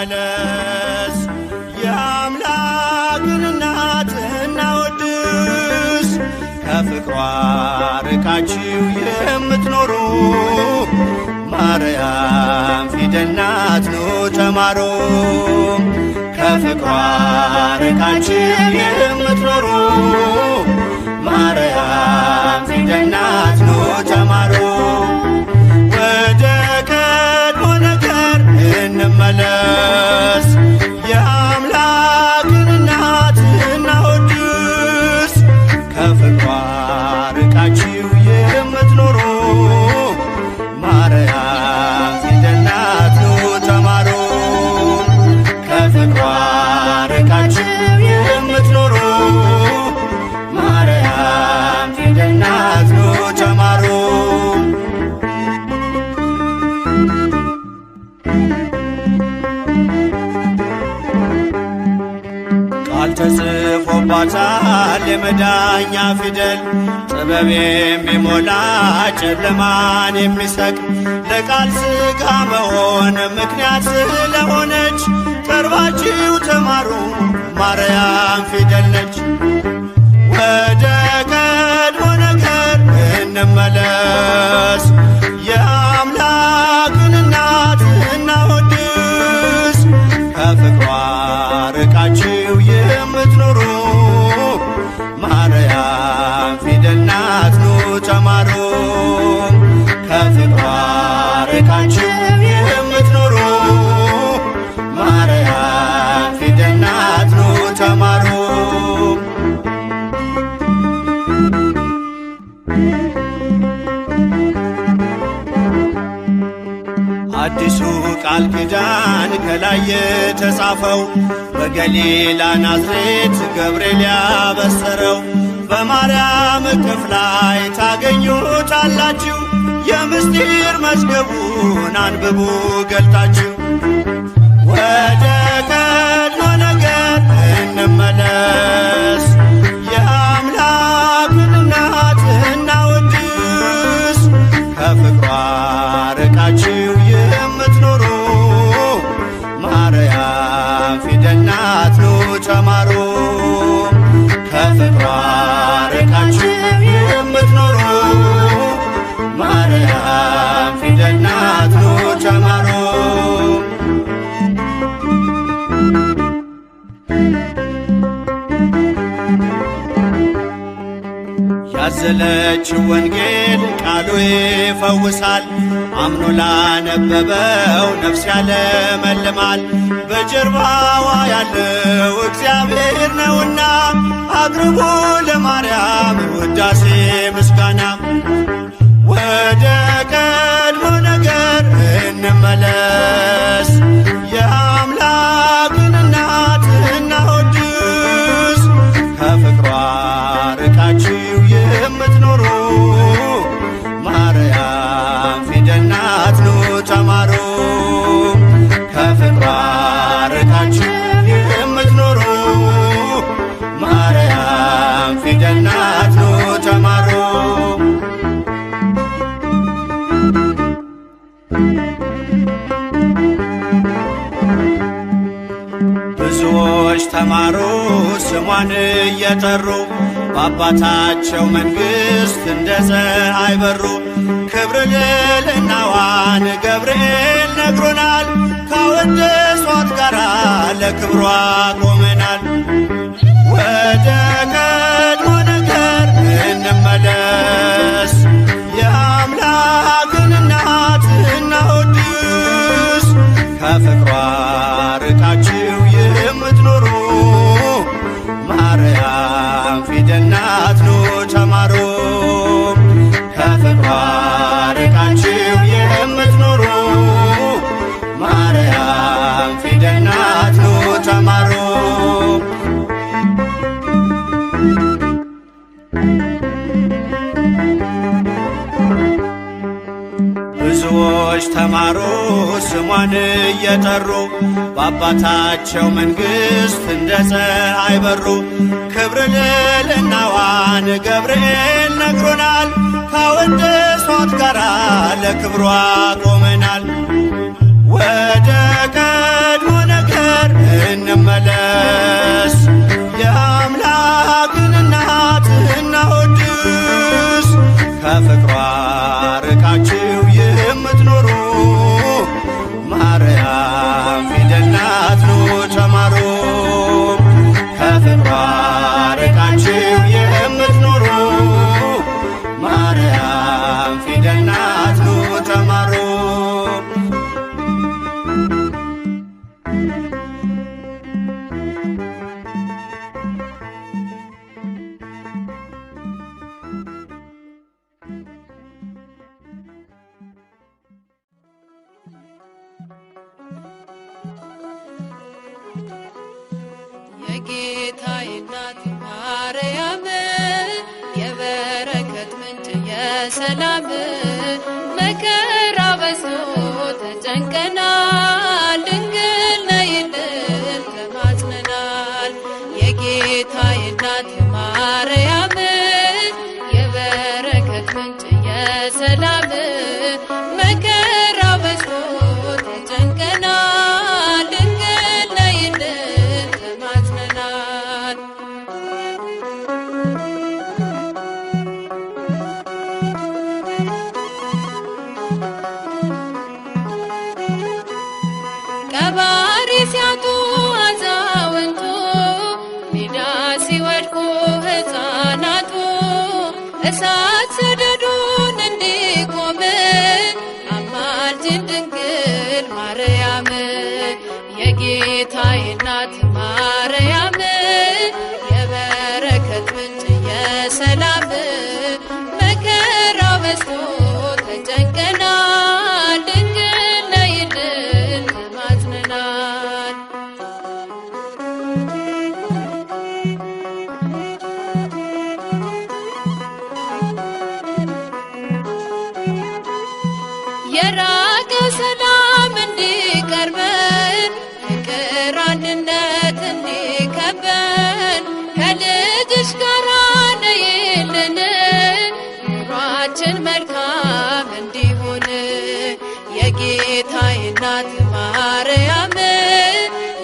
እንመለስ። የአምላክን እናት እናወድስ። ከፍቅሯ ርቃችሁ የምትኖሩ ማርያም ፊደል ናት ኑ ተማሩ። ከፍቅሯ ርቃችሁ የምትኖሩ ማርያም ፊደል ናት ኑ ተማሩ። ወደ ቀድሞ ነገር እንመለስ። የአምላክን እናት እናወድስ። ከፍቅሯ ርቃችሁ የምትኖሩ ማርያም ፊደል ናት ኑ ተማሩ። ከፍቅሯ ርቃችሁ የምትኖሩ ማርያም ፊደል ናት ኑ ተማሩ። ቃል ተጽፎባታል የመዳኛ ፊደል፣ ጥበብ የሚሞላ ጨለማን የሚሰቅ ለቃል ሥጋ መሆን ምክንያት ስለሆነች ቀርባችሁ ተማሩ ማርያም ፊደል ነች። ወደ ቀድሞ ነገር እንመለስ። የአምላክን እናት እናወድስ። ከፍቅሯ ርቃችሁ የምትኖሩ ማርያም ፊደል ናት ኑ ተማሩ። ከፍቅሯ ርቃችሁ የምትኖሩ ማርያም ፊደል ናት ኑ ተማሩ። አዲሱ ቃል ኪዳን ከላይ የተጻፈው በገሊላ ናዝሬት ገብርኤል ያበሰረው በማርያም እቅፍ ላይ ታገኙታላችሁ። የምስጢር መዝገቡን አንብቡ ገልጣችሁ። ወደ ቀድሞ ነገር እንመለስ። የአምላክን እናት እናወድስ። ከፍቅሯ ርቃችሁ የምትኖሩ ማርያም ፊደል ናት ኑ ተማሩ። ከፍቅሯ ርቃችሁ የምትኖሩ ማርያም ፊደል ናት ኑ ተማሩ። ያዘለችው ወንጌል ቃሉ ይፈውሳል። አምኖ ላነበበው ነፍስ ያለመልማል። በጀርባዋ ያለው እግዚአብሔር ነውና አቅርቡ ለማርያም ውዳሴ ምስጋና። ወደ ቀድሞ ነገር እንመለስ። የአምላክን እናት እናወድስ። ከፍቅሯ ርቃችሁ የምትኖሩ ማርያም ፊደል ናት ኑ ተማሩ። ከፍቅሯ ርቃችሁ የምትኖሩ ማርያም ፊደል ናት ኑ ተማሩ። ብዙዎች ተማሩ ስሟን እየጠሩ በአባታቸው መንግሥት እንደ ፀሐይ በሩ። ክብር ልዕልናዋን ገብርኤል ነግሮናል። ካወደሷት ጋራ ለክብሯ ቆመናል። ወደ ቀድሞ ነገር እንመለስ። የአምላክን እናት እናወድስ። ከፍቅሯ ርቃችሁ የምትኖሩ ማርያም ፊደል ናት ኑ ተማሩ። ከፍቅሯ ርቃችሁ የምትኖሩ ማርያም ፊደል ናት ኑ ተማሩ። ብዙዎች ተማሩ ስሟን እየጠሩ በአባታቸው መንግሥት እንደ ፀሐይ በሩ። ክብር ልዕልናዋን ገብርኤል ነግሮናል። ካወደሷት ጋራ ለክብሯ ቆመናል። ወደ ቀድሞ እንመለስ የአምላክን እናት እናወድስ ከፍቅሯ ርቃችሁ የምትኖሩ ማርያም ፊደል ናት ኑ ተማሩ ከፍቅሯ ርቃችሁ የምትኖሩ ማርያም ፊደል ናት ኑ ተማሩ የጌታዬ እናት ማርያም የበረከት ምንጭ የሰላም መከራ በዝቶ ተጨንቀናል ድንግል ነይልን ተማጽነናል የጌታዬ እናት ማርያም የበረከት ምንጭ የሰላም መከራ በዝቶ ተጨንቀናል ድንግል ነይልን ተማጽነናል ቀባሪ ሲያጡ አዛውንቱ ሜዳ ሲወድቁ ሕፃናቱ እሳት ሰደዱን እንዲቆም አማልጅን ድንግል ማርያም የጌታዬ እናት ማርያም የበረከት ምንጭ የሰላም መከራ በዝቶ ተጨንቀናል ድንግል ነይልን ተማጽነናል የራቀ ሰላም እንዲቀርበን ፍቅር አንድነት እንዲከበን ከልጅሽ ጋር ነይልን ኑሯችን መልካም እንዲሆን የጌታዬ እናት ማርያም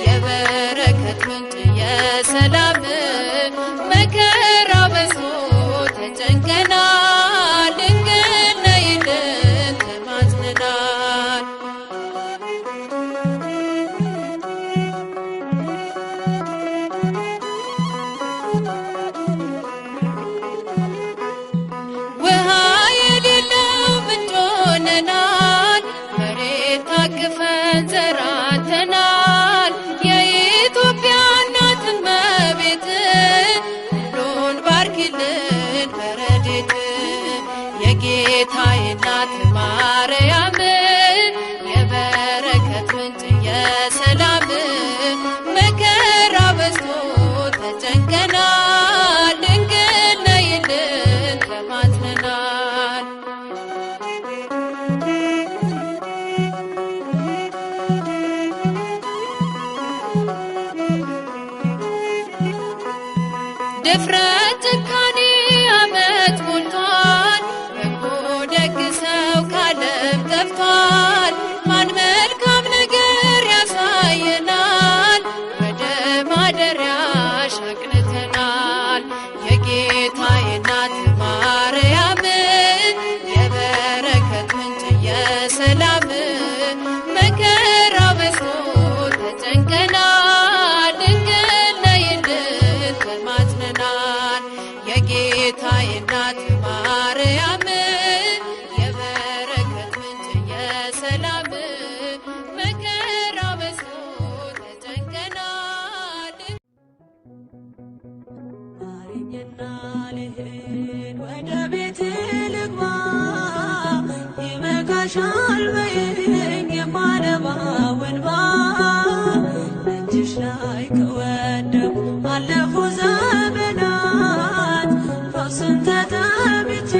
የበረከት ምንጭ የሰላም መከራ በዝቶ ተጨንቀናል ድንግል ነይልን ተማጽነናል ውሃ የሌለው ምንጭ ሆነናል መሬት ታቅፈን ዘራተናል የኢትዮጵያ እናት እመቤት ሁሉን ባርኪልን በረድኤት የጌታዬ እናት ማርያም የበረከት ምንጭ የሰላም መከራ በዝቶ ተጨንቀናል ድንግል ነይልን ተማጽነናል ድፍረት ጭካኔ ዓመት ሞልቷል በጎ ደግ ሰው ካለም ጠፍቷል ማን መልካም ነገር ያሳየናል ወደ ማደሪያሽ አቅንተናል የጌታዬ እናት ማርያም የበረከት ምንጭ የሰላም መከራ በዝቶ ተጨንቀናል ድንግል ነይልን ተማጽነናል የጌታዬ እናት ማርያም የበረከት ምንጭ የሰላም መከራ በዝቶ ተጨንቀናል ማረኝና ልሂድ ወደ ቤት ልግባ ይበቃሻል በይኝ የማነባው እንባ እጅሽ ላይ ከወደቁ አለፉ ዘመናት ፈውስን ተጠምቼ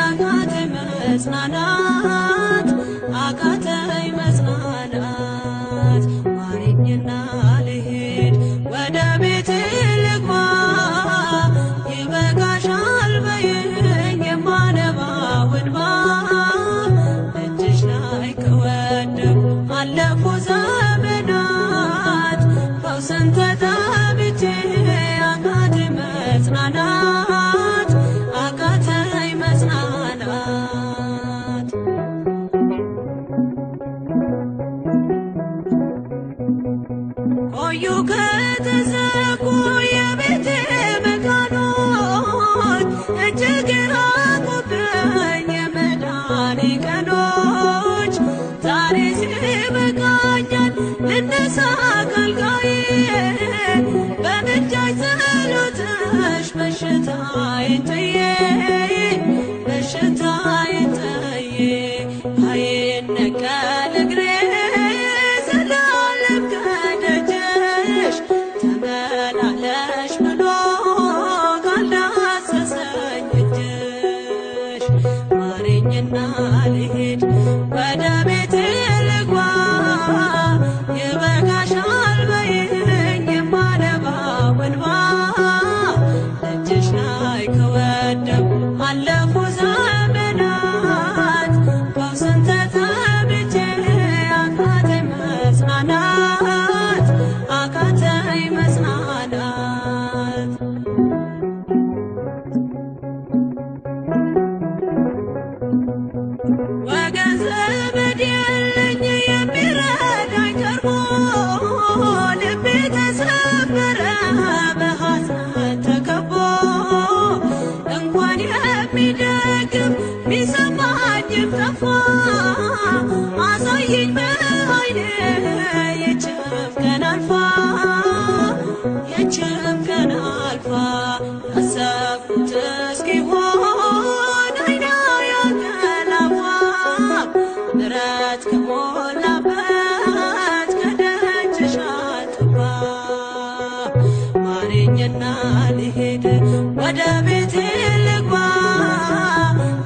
አቃተኝ መጽናናት አቃተኝ መጽናናት ማረኝና ልሂድ ወደ ቤት ልግባ ይበቃሻል በይኝ እጅግ ራቁብኝ የመዳኔ ቀኖች ዛሬ ሲበቃኛል ልነሳ ካልጋዬ በምልጃሽ ጸሎትሽ በሽታዬን ጥዬ በሽታዬን ጥዬ አይነቀል እግሬ ዘላለም ከደጅሽ ተመላለሽ ብሎ ካልዳሰሰኝ እጅሽ ማረኝና ልሂድ ወደ ቤቴ ልግባ ይበቃሻል በይኝ የማነባው እንባ እጅሽ ላይ ከወደኩ አለፉ ዘመናት ፈውስን ተጠምቼ አቃተኝ መጽናናት አቃተኝ መጽናናት ወገን ዘመድ የለኝ የሚረዳኝ ቀርቦ ልቤ ተሰበረ በሐዘን ተከቦ እንኳን የሚደግፍ ቢሰማኝም ጠፋ አሳየኝ በዓይኔ ይህችም ቀን አልፋ ይህችም ቀን አልፋ ያሰብኩት እስኪሆን አይና ያንቀላፋ ምሕረት ከሞላበት ከደጅሽ አልጠፋ ማረኝና ልሂድ ወደ ቤቴ ልግባ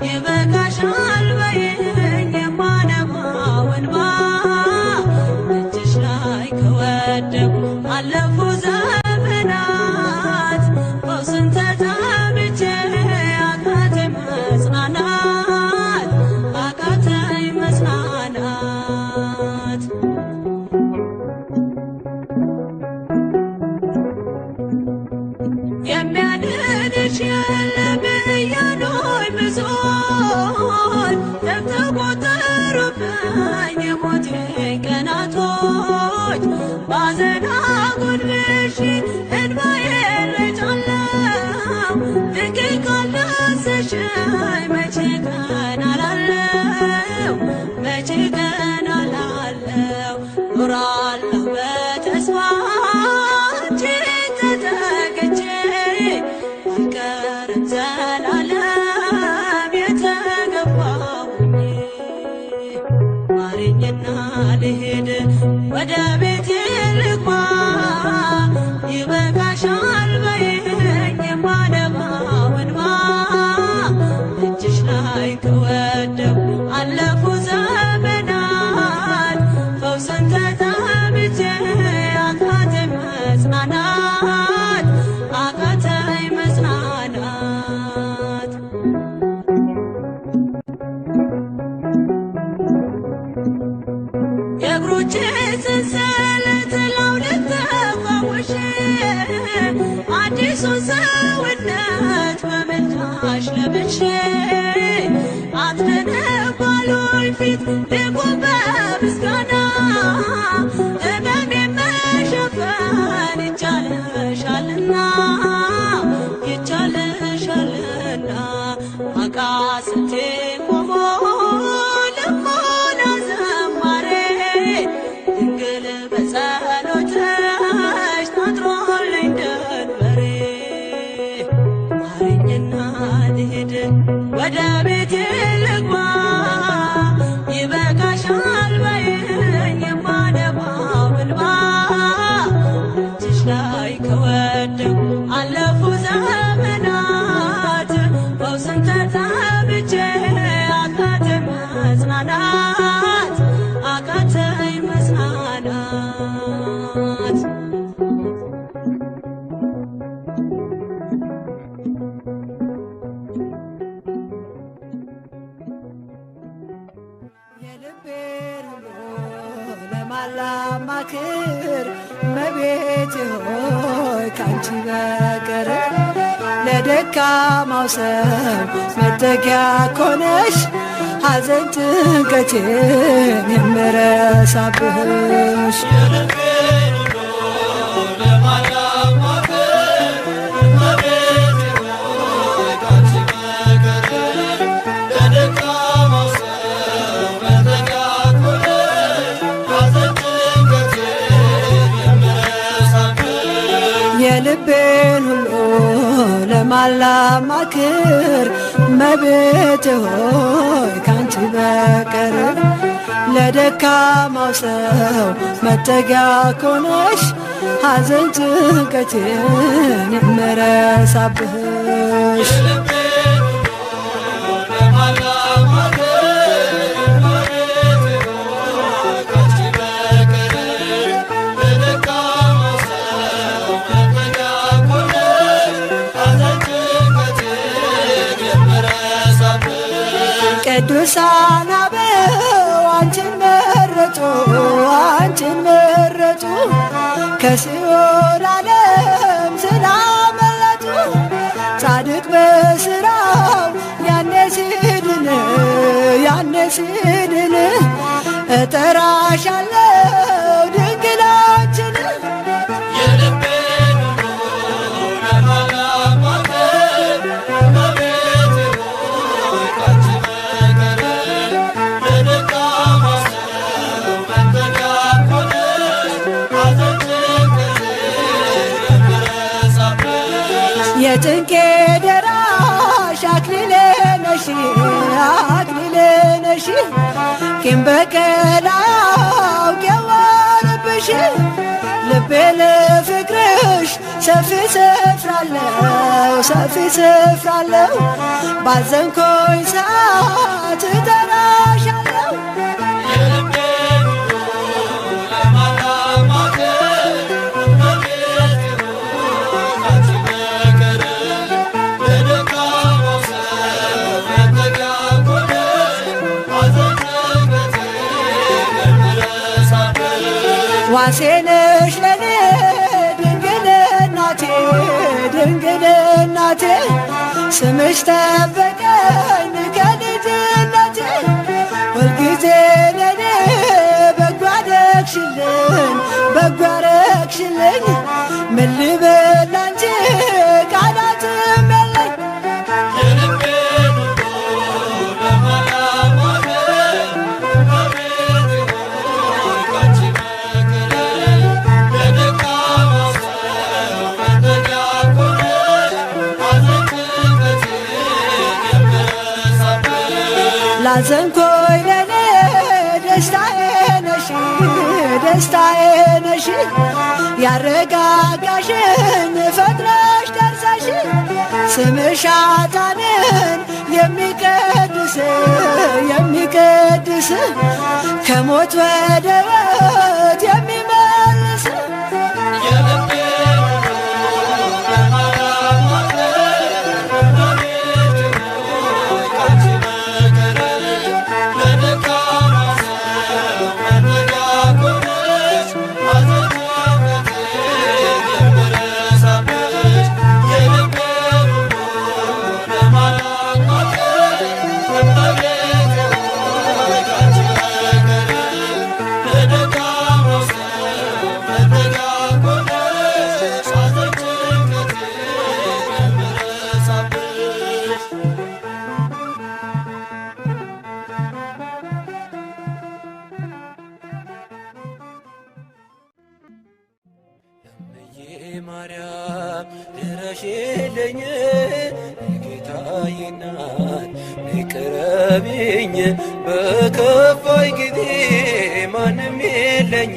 ይበቃሻል በይኝ የማነባው እንባ እጅሽ ላይ ከወደኩ አለፉ ዘመናት ፈውስን ተጠምቼ አቃተኝ መጽናናት አቃተኝ መጽናናት የሚያድንሽ የለም እያሉኝ ብዙዎች ተቆጠሩብኝ የሞቴን ቀናቶች ባዘን አጎንብሼ እንባዬን ረጫለሁ ድንግል ካልዳሰሽኝ መቼ ቀን አላለው መቼ ቀን አላለው ኖራለሁ በተስፋ አንቺን ተጠግቼ አልቀርም ዘላለም የተገባሁኝ ማረኝና ልሂድ ወደ ቤቴ ልግባ ይበቃሻል በይኝ የማነባው እንባ እጅሽ ላይ ከወደኩ አለፉ ዘመናት ፈውስን ተጠምቼ አቃተኝ መጽናናት አቃተኝ መጽናናት የእግሮቼ ሰንሰለት ላውልቅ ተፈውሼ አዲሱን ሰውነት በምልጃሽ ለብሼ አትነባሉኝ ፊት ልቁም በምስጋና ሕመሜን መሸፈን ይቻልሻልና ይቻልሻልና አቃስቴ ቆሞ ልሞና ዘማሬ ድንግል በጸሎትሽ ታጥሮልኝ ደንበሬ ማረኝና ልሂድ ወደ ቤቴ ልግባ ይበቃሻል በይኝ የማነባው እንባ እጅሽ ላይ ከወደኩ አለፉ ዘመናት ፈውስን ተጠምቼ አቃተኝ መጽናናት አቃተኝ መጽናናት የልቤን ሁሉ ለማላማክር እመቤቴ ሆይ ካንቺ በቀር ለደካማው ሰው መጠጊያ ኮነሽ ሐዘን ጭንቀቴን የምረሳብሽ ለማላማክር እመቤቴ ሆይ ካንቺ ለማን ላማክር እመቤቴ ሆይ ካንቺ በቀር ለደካማው ሰው መጠጊያ ኮነሽ ሐዘን ጭንቀቴን የምረሳብሽ ቅዱሳን አበው አንቺን መረጡ አንቺን መረጡ ከሲኦል ዓለም ስላመለጡ ጻድቅ በሥራው ያኔ ሲድን እጠራሻለሁ ድንግላችን የጭንቄ ደራሽ አክሊሌ ነሽ ቂም በቀል አያውቅ የዋለብሽ ልቤ ለፍቅርሽ ሰፊ ስፍራ አለው ባዘንኮኝ ሰዓት እጠራሻለሁ ዋሴ ነሽ ለኔ ድንግል እናቴ ስምሽ ጠበቀኝ ከልጅነቴ ሁልጊዜ ለኔ በጎ አረግሽልኝ ምን ልበል አንቺ ቃላትም የለኝ ላዘንኮይ ለኔ ደስታዬ ነሽ ያረጋጋሽኝ ፈጥነሽ ደርሰሽ ስምሽ ኃጥአንን የሚቀድስ ከሞት ወደ ሕይወት የሚመልስ ማርያም ድረሽልኝ የጌታዬ እናት ቅረቢኝ በከፋኝ ጊዜ ማንም የለኝ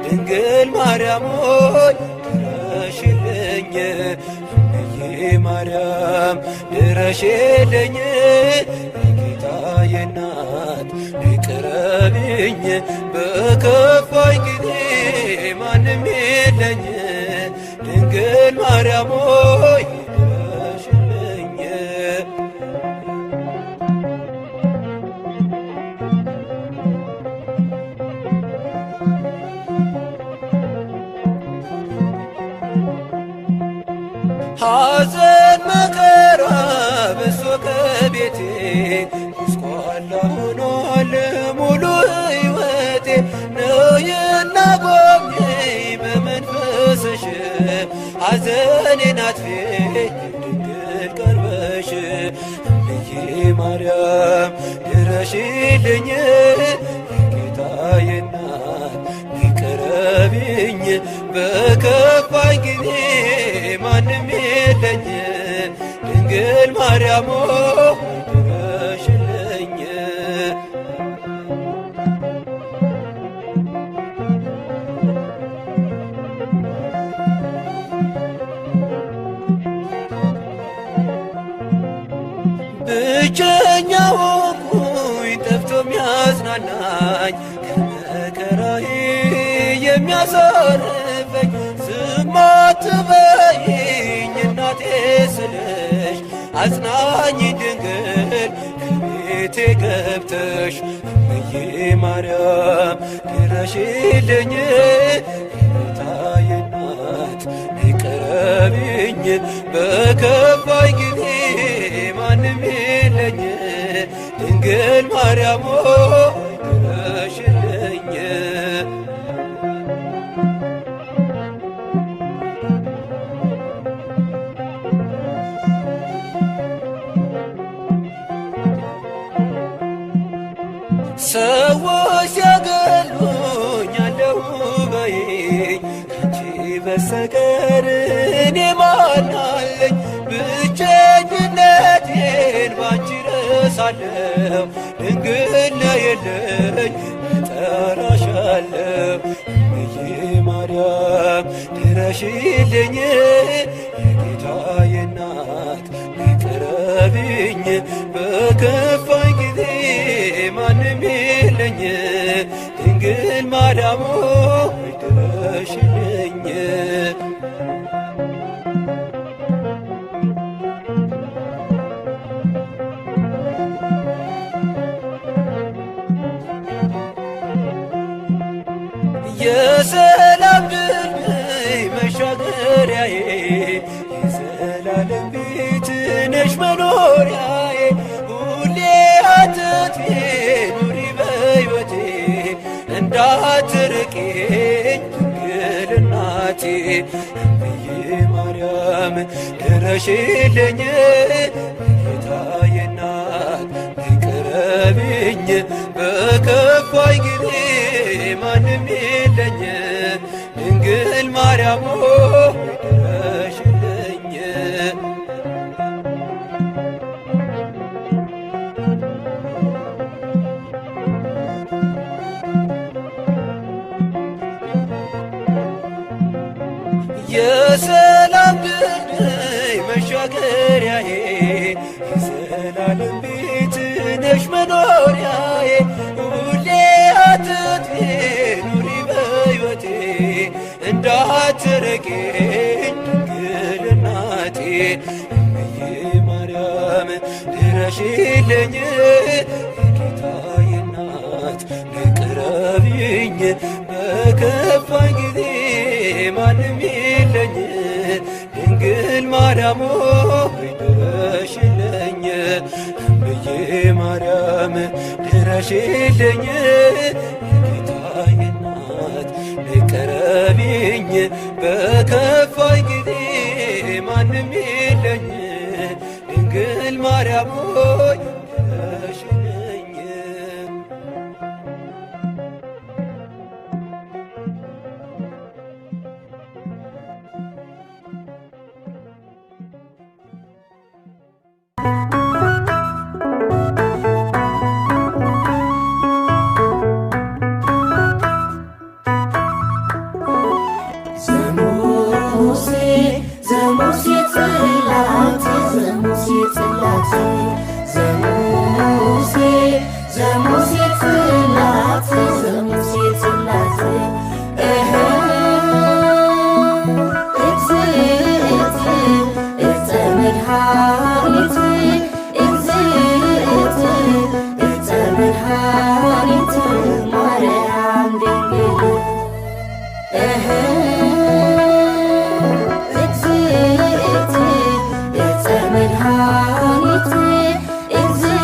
ድንግል ማርያም ሆይ ድረሽልኝ እምዬ ማርያም ድረሽልኝ የጌታዬ እናት ቅረቢኝ በከፋኝ ጊዜ ማንም የለኝ ድንግል ማርያም ሆይ ድረሽልኝ ሐዘን መከራ በዝቶ ከቤቴ ጎስቋላ ሆኗል ሙሉ ሕይወቴ ነይና ጎብኚኝ በመንፈስሽ ሐዘኔን አጥፊ ድንግል ቀርበሽ እምዬ ማርያም ድረሽልኝ የጌታዬ እናት ቅረቢኝ በከፋኝ ጊዜ ማንም የለኝ ድንግል ማርያም ድረሽልኝ። ብቸኛ ሆንኩኝ ጠፍቶ ሚያጽናናኝ ከመከራዬ የሚያሳርፈኝ ዝም አትበይኝ እናቴ ስልሽ አጽናኝ ድንግል ከቤቴ ገብተሽ እምዬ ማርያም ድረሽልኝ። ጌታዬ እናት ነይ ቅረቢኝ በከፋኝ ጊዜ ማንም የለኝ ድንግል ማርያም ድረሽልኝ። ሰዎች ሲያገሉኝ አለሁ በይኝ ካንቺ በስተቀር እኔ ማን አለኝ? ብቸኝነቴን ባንቺ ረሳለሁ ድንግል ነይልኝ እጠራሻለሁ። እምዬ ማርያም ድረሽልኝ የጌታዬ እናት ነይ ቅረቢኝ በከፋኝ ጊዜ ማንም የለኝ ድንግል ማርያም ድረሽልኝ። የሰላም ድልድይ መሻገሪያዬ የዘላለም ቤት ነሽ መኖሪያዬ ሁሌ አትጥፊ ኑሪ በሕይወቴ እንዳትርቂኝ ድንግል እናቴ። እምዬ ማርያም ድረሽልኝ ጌታዬ እናት ነይ ቅረቢኝ በከፋኝ ጊዜ ማንም የለኝ ድንግል ማርያም ድረሽልኝ። የሰላም ድልድይ መሻገሪያዬ የዘላለም ቤት ነሽ መኖሪያዬ ሁሌ አትጥፊ ኑሪ በሕይወቴ እንዳትርቂኝ ድንግል እናቴ። እምዬ ማርያም ድረሽልኝ የጌታዬ እናት ነይ ቅረቢኝ በከፋኝ ጊዜ ማንም የለኝ ድንግል ማርያም ድረሽልኝ። እምዬ ማርያም ድረሽልኝ የጌታዬ እናት ነይ ቅረቢኝ በከፋኝ ጊዜ ማንም የለኝ ድንግል ማርያም ድረሽልኝ። It's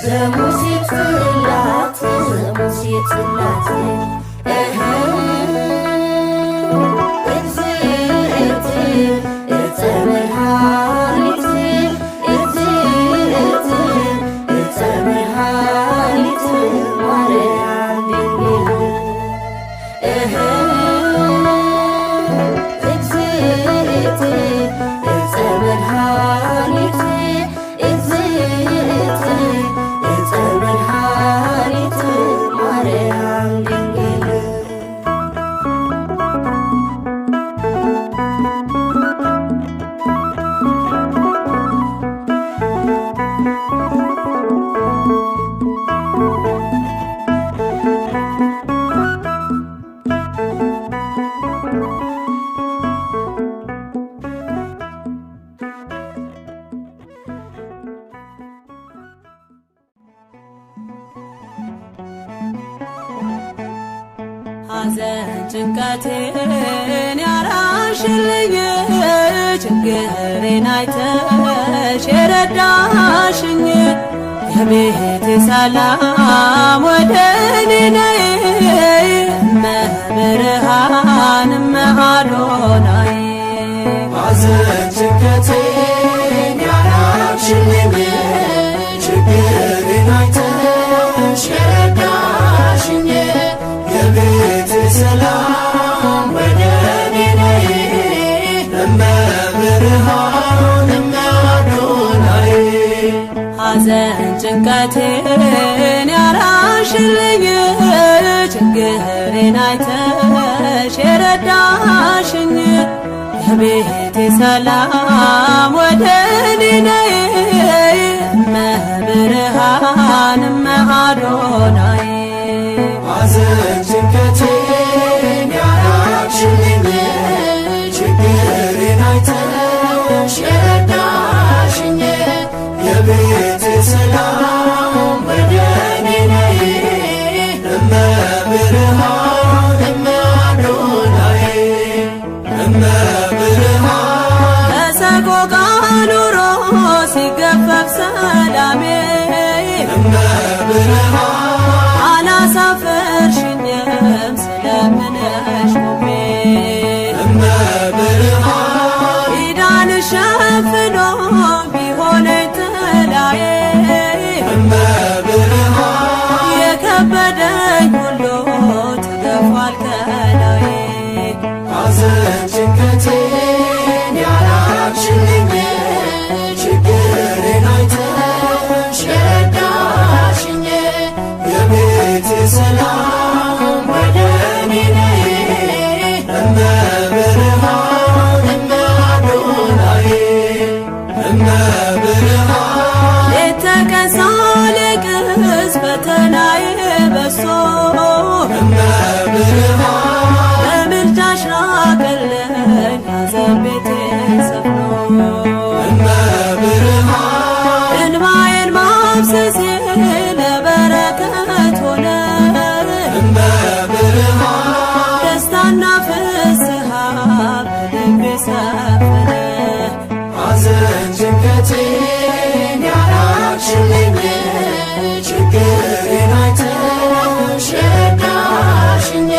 ዘሙሴ ጽላት ዘሙሴ ጽላት እግዝእት እፀ መድኃኒት እግዝእት እፀ መድኃኒት ማርያም ድንግል እግዝእት እፀ መድኃኒት እግዝእት እፀ መድኃኒት ማርያም ድንግል ሐዘን ጭንቀቴን ያራሽልኝ ችግሬን አይተሽ የረዳሽኝ የቤቴ ሰላም ወደ እኔ ነይ እመብርሃን እመአዶናይ ሐዘን ጭንቀቴን ያራቅሽልኝ ችግሬን አይተሽ የረዳሽኝ የቤቴ ሰላም ወደ እኔ ነይ እመብርሃን እመአዶናይ ሐዘን ጭንቀቴን ያራሽልኝ ችግሬን አይተሽ የረዳሽኝ የቤቴ ሰላም ወደ እኔ ነይ እመብርሃን እመአዶናይ ሐዘን ጭንቀቴን ያራቅሽልኝ ችግሬን አይተሽ የረዳሽኝ የቤቴ ሰላም ወደ እኔ ነይ እመብርሃን እመአዶናይ እመብርሃን በሰቆቃ ኑሮ ሲገፈፍ ሰላሜ እመብርሃን አላሳፈርሽኝም ስለምነሽ ቆሜ እመብርሃን ኪዳንሽ ሸፍኖ ቢሆነኝ ጥላዬ እመብርሃን የከበደኝ ሁሉ ተገፏል ከላዬ ሐዘን ጭንቀቴን ያራቅሽልኝ ችግሬን አይተሽ የረዳሽኝ የቤቴ ሰላም ወደ እኔ ነይ እመብርሃን እመአዶናይ እመብርሃን ሌት ተቀን ሳለቅስ ፈተናዬ በዝቶ እመብርሃን በምልጃሽ ራቀልኝ ሐዘን ቤቴ ሰፍኖ እመብርሃን እንባዬን ማፍሰሴ ለበረከት ሆነ እመብርሃን ደስታና ፍስሃ በልቤ ሰፈነ ሐዘን ጭንቀቴን ያራቅሽልኝ ችግሬን አይተሽ የረዳሽኝ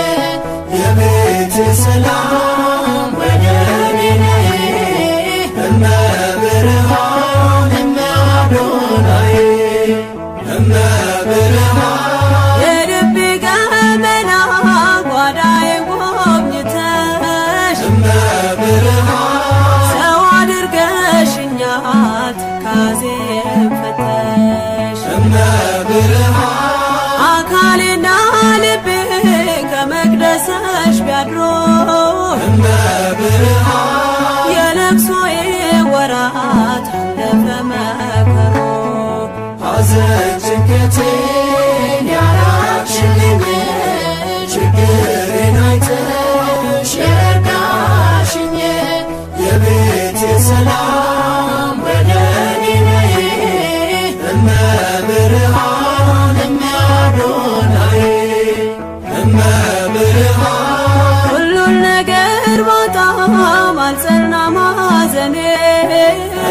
የቤቴ ሰላም ወደ እኔ ነይ እመብርሃን እመአዶናይ እመብርሃን የልቤ ገመና ጓዳዬን ጎብኝተሽ እመብርሃን ሰው አድርገሽኛል ትካዜን ፈተሽ እመብርሃን አካሌና ልቤ ከመቅደስሽ ቢያድሮ እመብርሃን የለቅሶዬ ወራት አለፈ መከሮ ሐዘን ጭንቀቴን ያራቅሽልኝ ችግሬን አይተሽ የረዳሽኝ የቤቴ ሰላም ወደ እኔ ነይ እመብርሃን እመአዶናይ እመብርሃን ሁሉን ነገር ባጣ አልጸና ማዘኔ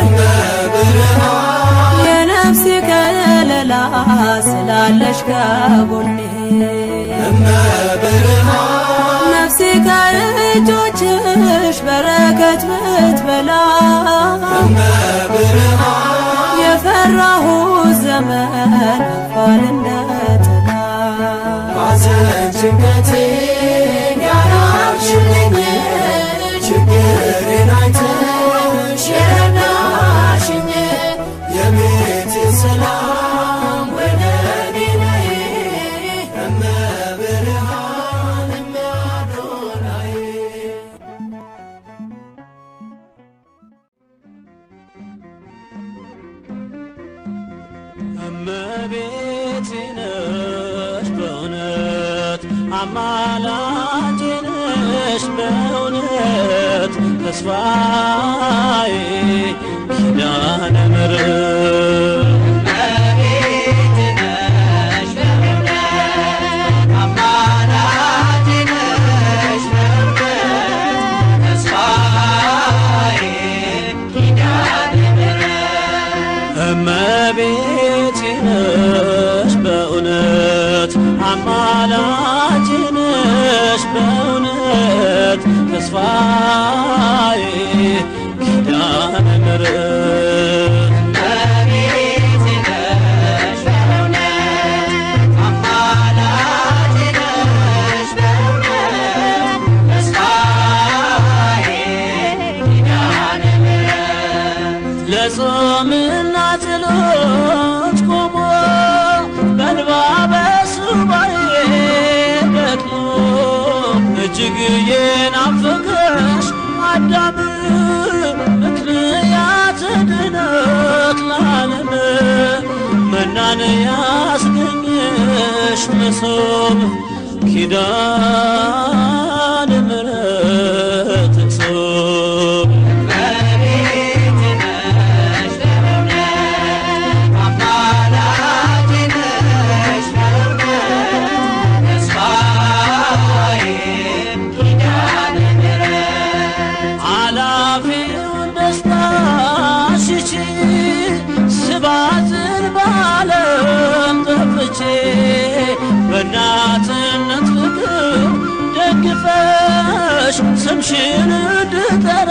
እመብርሃን የነፍሴ ከለላ ስላለሽ ከጎኔ እመብርሃን ነፍሴ ከእጆችሽ በረከት ብትበላ እመብርሃን የፈራሁት ዘመን አልፏል እንደ ጥላ ሐዘን ጭንቀቴን ያራቅሽልኝ ችግሬን አይተሽ የረዳሽኝ የቤቴ ሰላም ወደ እኔ ነይ እመብርሃን እመአዶናይ እመቤቴ ነሽ በእውነት አማላጄ ነሽ በእውነት ተስፋዬ ኪዳነ ምሕረት እመቤቴ ነሽ በእውነት አማላጄ ነሽ በእውነት ተስፋዬ ኪዳነ ምሕረት እመቤቴ ነሽ በእውነት አማላጄ ነሽ በእውነት ተስፋዬ ኪዳነ ምሕረት እመቤቴ ነሽ በእውነት አማላጄ ነሽ በእውነት ተስፋዬ ኪዳነ ምሕረት ለጾምና ጸሎት ቆሞ በእንባ በሱባኤ ደክሞ እጅግ የናፈቀሽ አዳም ምክንያት ድነት ለዓለም መናን ያስገኘሽ መሶብ ኪዳነ ምሕረት እቅሶብ ስባትን ባለም ጠፍቼ በእናትነት ፍቅር ደግፈሽ ስምሽን እንድጠራ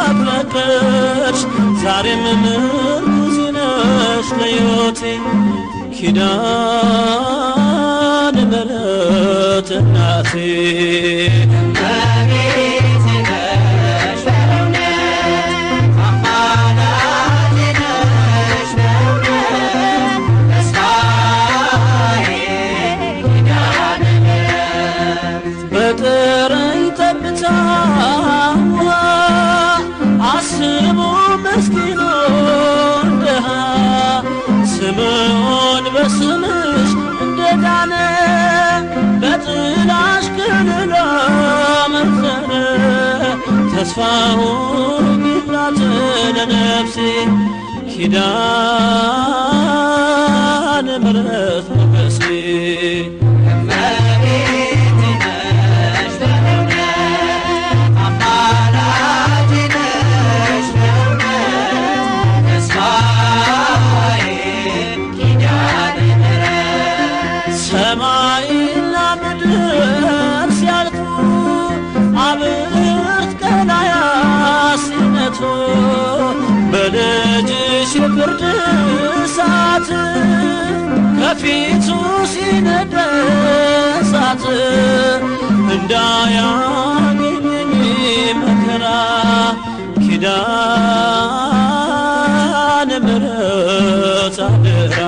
አፍለቀሽ ዛሬም ምርኩዜ ነሽ ለሕይወቴ ኪዳነ ምሕረት እናቴ በጥረኝ ጠብታ ውሃ አስቡ ምስኪኑን ድሃ ስምዖን በስምሽ እንደዳነ በጥላሽ ከለላ መከረ ተስፋውን ይላት ለነፍሴ ኪዳነ ምሕረት ሞገሴ ሰማይና ምድር ሲያልፉ አብርት ቀላያት ሲነቱ በልጅሽ የፍርድ እሳት ከፊቱ ሲነድ እሳት እንዳያገኘኝ መከራ ኪዳነ ምሕረት አደራ